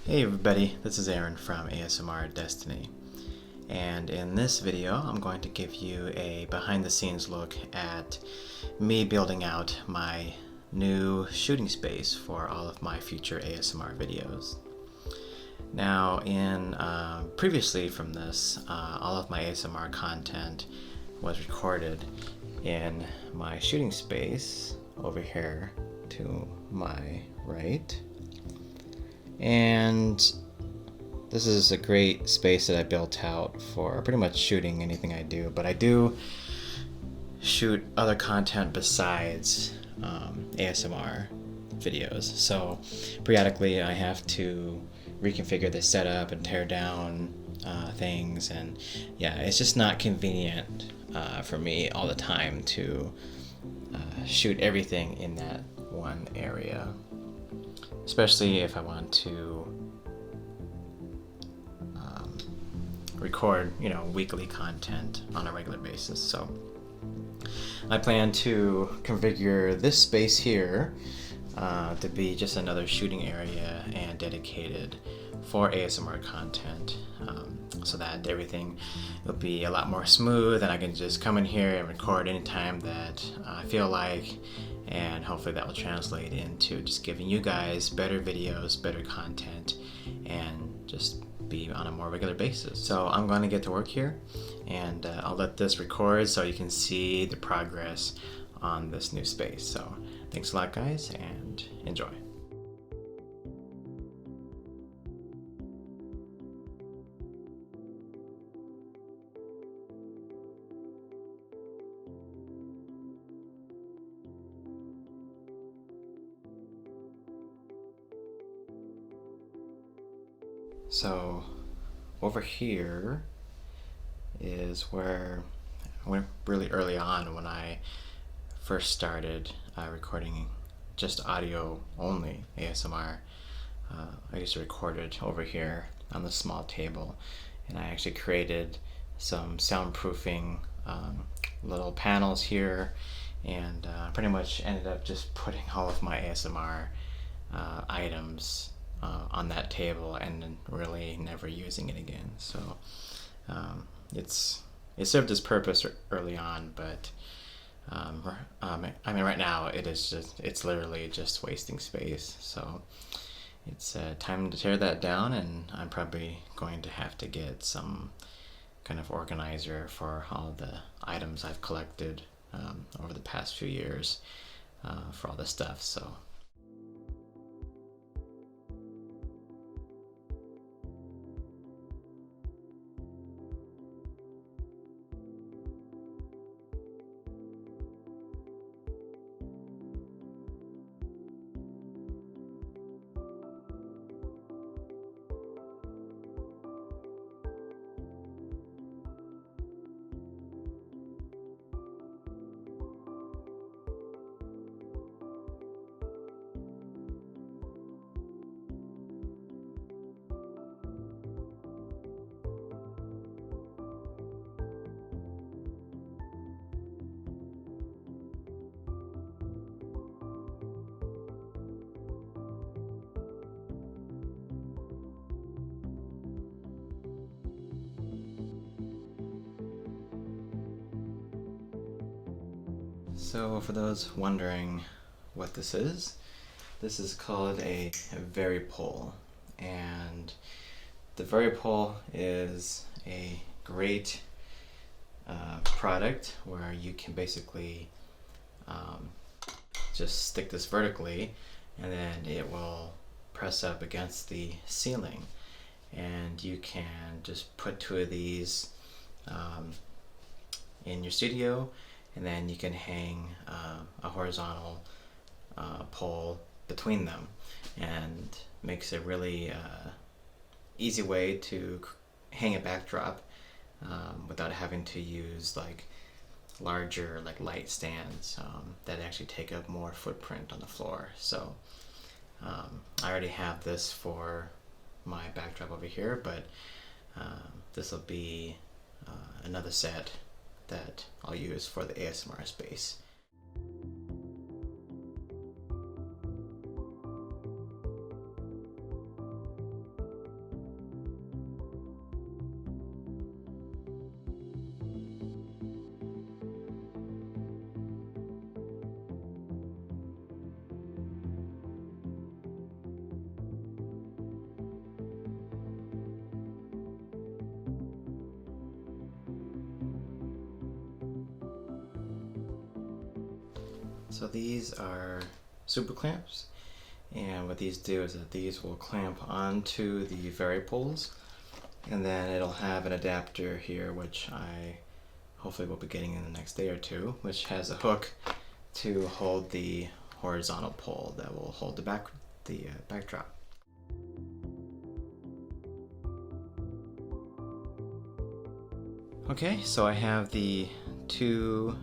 Hey everybody, this is Aaron from ASMRdestiny, and in this video I'm going to give you a behind the scenes look at me building out my new shooting space for all of my future ASMR videos. Now previously from this, all of my ASMR content was recorded in my shooting space over here to my right. And this is a great space that I built out for pretty much shooting anything I do, but I do shoot other content besides ASMR videos. So periodically I have to reconfigure the setup and tear down things, and yeah, it's just not convenient for me all the time to shoot everything in that one area. Especially if I want to record, weekly content on a regular basis. So I plan to configure this space here to be just another shooting area and dedicated for ASMR content, so that everything will be a lot more smooth and I can just come in here and record anytime that I feel like. And hopefully that will translate into just giving you guys better videos, better content, and just be on a more regular basis. So I'm going to get to work here, and I'll let this record so you can see the progress on this new space. So thanks a lot, guys, and enjoy. So over here is where I went really early on when I first started recording just audio only ASMR. I used to record it over here on the small table, and I actually created some soundproofing little panels here, and pretty much ended up just putting all of my ASMR items on that table and then really never using it again. So it served its purpose early on, but right now it's literally just wasting space. So it's time to tear that down, and I'm probably going to have to get some kind of organizer for all the items I've collected over the past few years for all this stuff. So So for those wondering what this is called a varipole, and the varipole is a great product where you can basically just stick this vertically, and then it will press up against the ceiling, and you can just put two of these in your studio, and then you can hang a horizontal pole between them, and makes a really easy way to hang a backdrop without having to use like larger light stands that actually take up more footprint on the floor. So I already have this for my backdrop over here, but this will be another set that I'll use for the ASMR space. So these are super clamps, and what these do is that these will clamp onto the variables, and then it'll have an adapter here, which I hopefully will be getting in the next day or two, which has a hook to hold the horizontal pole that will hold the backdrop. Okay, so I have the two,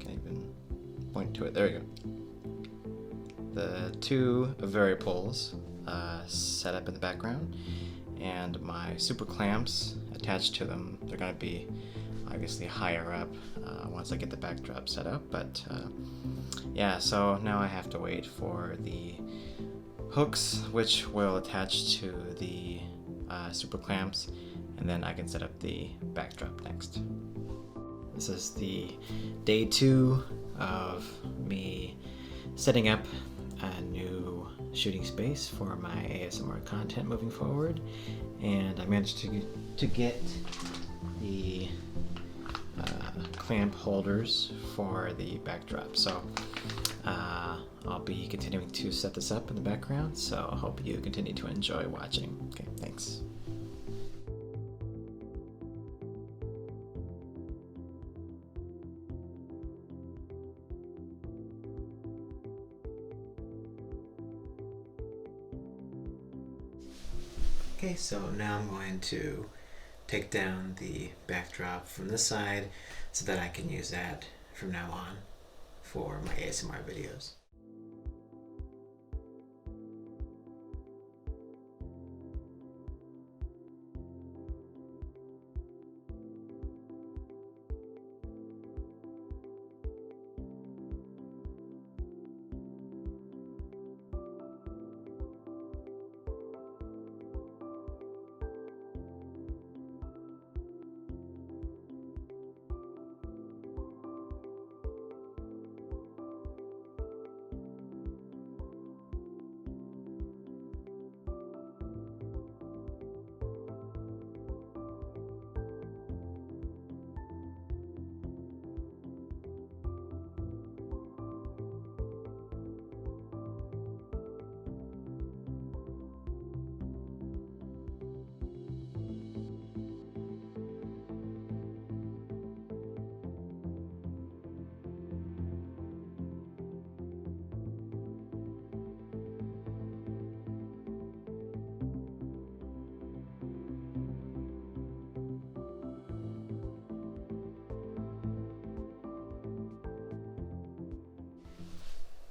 can't even point to it, there we go. The two variables set up in the background, and my super clamps attached to them. They're going to be obviously higher up once I get the backdrop set up, but yeah, so now I have to wait for the hooks, which will attach to the super clamps, and then I can set up the backdrop next. This is the day 2 of me setting up a new shooting space for my ASMR content moving forward, and I managed to get the clamp holders for the backdrop. So I'll be continuing to set this up in the background, so I hope you continue to enjoy watching. Okay, thanks. Okay, so now I'm going to take down the backdrop from this side so that I can use that from now on for my ASMR videos.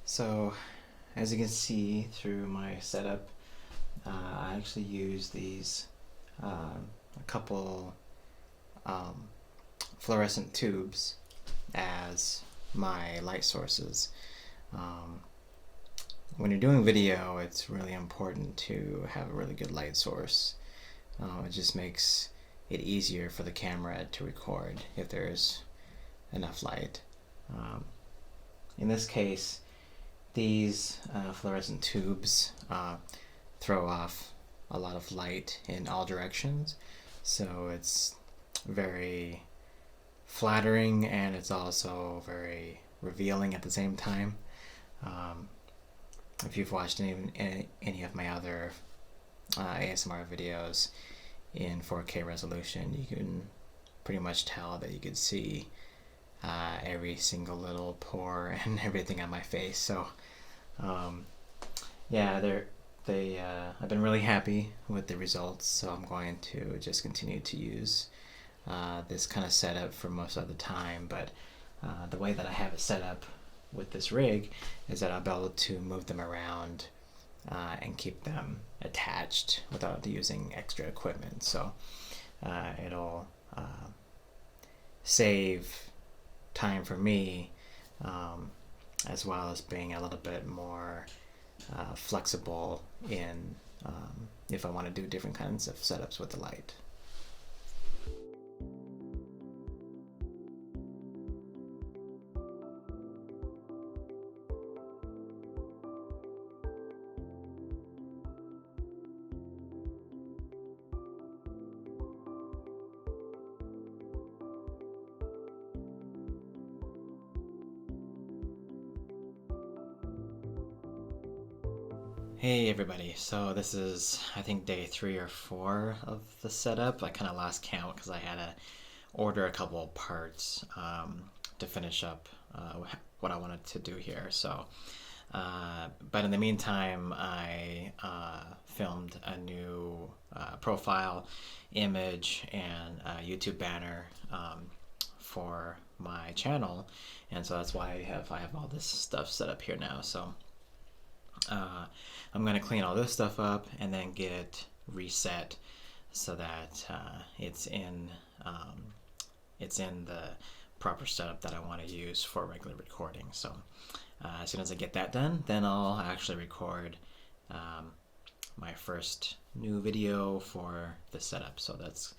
So, as you can see through my setup, I actually use these a couple fluorescent tubes as my light sources. When you're doing video, it's really important to have a really good light source. It just makes it easier for the camera to record if there's enough light. In this case, these fluorescent tubes throw off a lot of light in all directions, so it's very flattering and it's also very revealing at the same time. If you've watched any of my other ASMR videos in 4K resolution, you can pretty much tell that you could see every single little pore and everything on my face. So yeah, I've been really happy with the results, so I'm going to just continue to use this kind of setup for most of the time. But the way that I have it set up with this rig is that I'll be able to move them around and keep them attached without using extra equipment. So it'll save time for me, as well as being a little bit more flexible in if I want to do different kinds of setups with the light. Hey everybody, so this is I think day 3 or 4 of the setup. I kind of lost count because I had to order a couple of parts to finish up what I wanted to do here. But in the meantime, I filmed a new profile image and a YouTube banner for my channel, and so that's why I have all this stuff set up here now. So I'm going to clean all this stuff up and then get it reset so that it's in the proper setup that I want to use for regular recording. So as soon as I get that done, then I'll actually record my first new video for the setup. So that's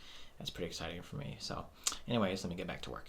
pretty exciting for me. So anyways, let me get back to work.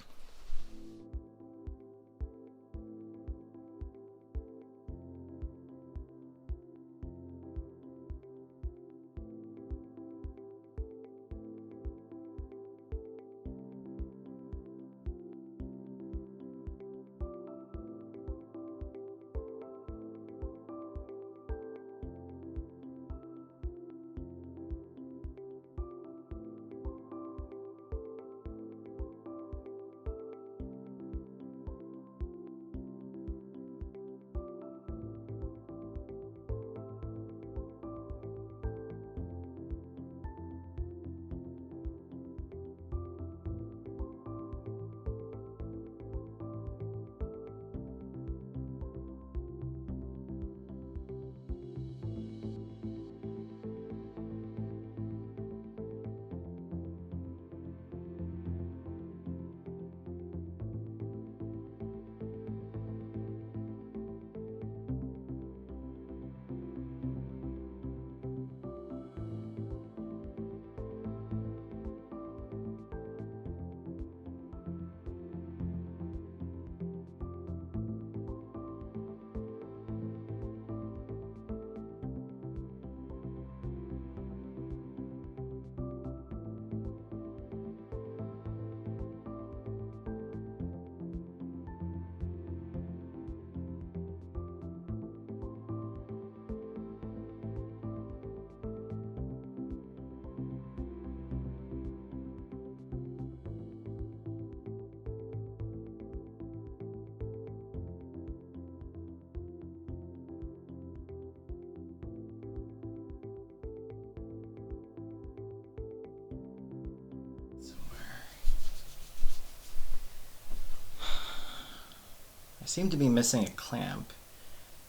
I seem to be missing a clamp,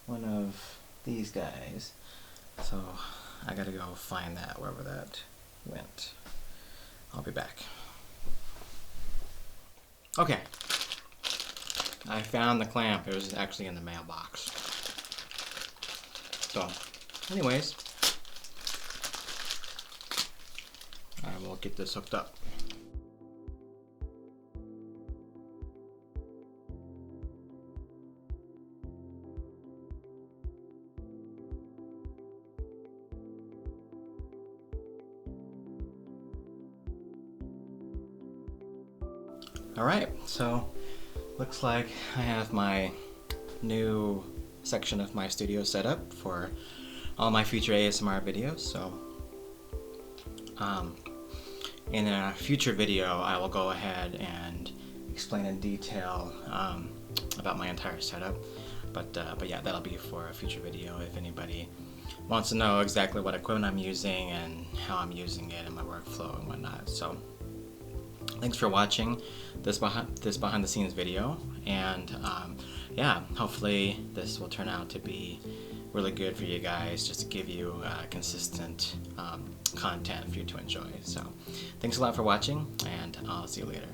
one of these guys, so I gotta go find that wherever that went. I'll be back. Okay, I found the clamp. It was actually in the mailbox. So anyways, I will get this hooked up. Alright, so looks like I have my new section of my studio set up for all my future ASMR videos. So in a future video, I will go ahead and explain in detail about my entire setup. But yeah, that'll be for a future video if anybody wants to know exactly what equipment I'm using and how I'm using it and my workflow and whatnot. So thanks for watching this behind the scenes video, and yeah, hopefully this will turn out to be really good for you guys, just to give you consistent content for you to enjoy. So thanks a lot for watching, and I'll see you later.